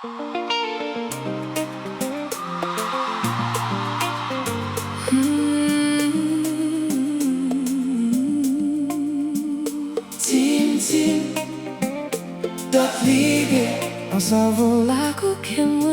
Tim, Tim, dot ligue, on s'en va la couque moi.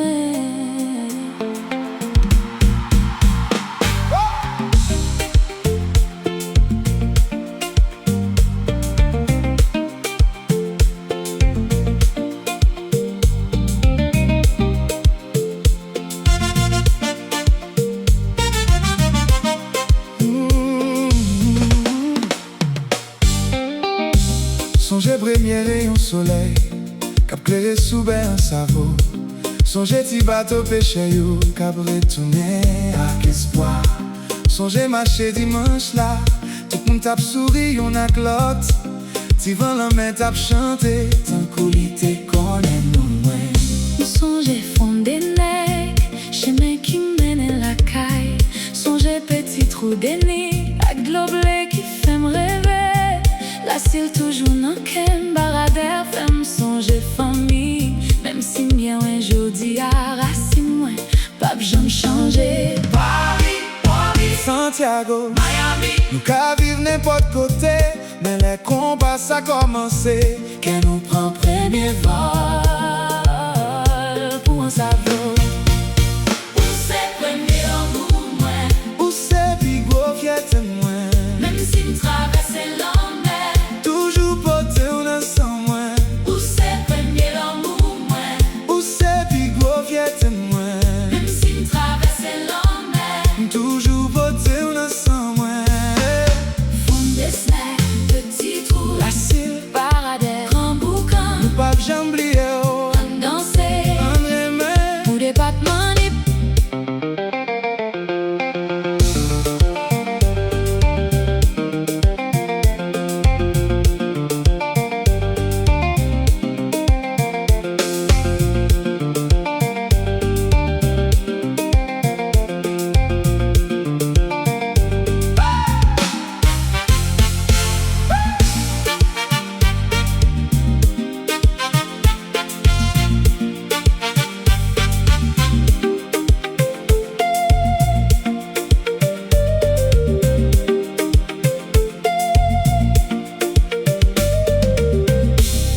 Songez premier rayon soleil Cap clairé sous ben savo. Songez ti bateau pêché yo Cap retourné avec espoir. Songez marché dimanche là Tout moun tap souri yon ak lot. Ti vent la main tap chanté Tant koulite konnen nou mwen. Songez fondé nek chemin qui mène la caille. Songez petit trou d'ennui ak globlé qui fait me rêver. La cile toujours nan ken baradère fait me songer famille. Même si bien un jodi a racine moins pas j'en changer. Paris, Santiago, Miami, nous ka vivre n'importe côté. Mais les combats ça commencé. que nous prend premier vol pour un savon. Où c'est premier amour moins. Où c'est big gros fiette moins. Même si nous traversons l'enfer. Toujours porté ou nan sans moins. Où c'est premier amour moins. Où c'est big gros fiette moins. Même si nous traversons l'enfer. Toujours porté ou nan sans moins. Fond des snacks, petit trou, La cile, paradère, grand boucan. nous pas jamblier oh. On danser, On remet. pour des battements nip.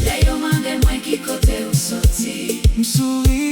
Les yo mande moi qui côté ou sorti. M'souris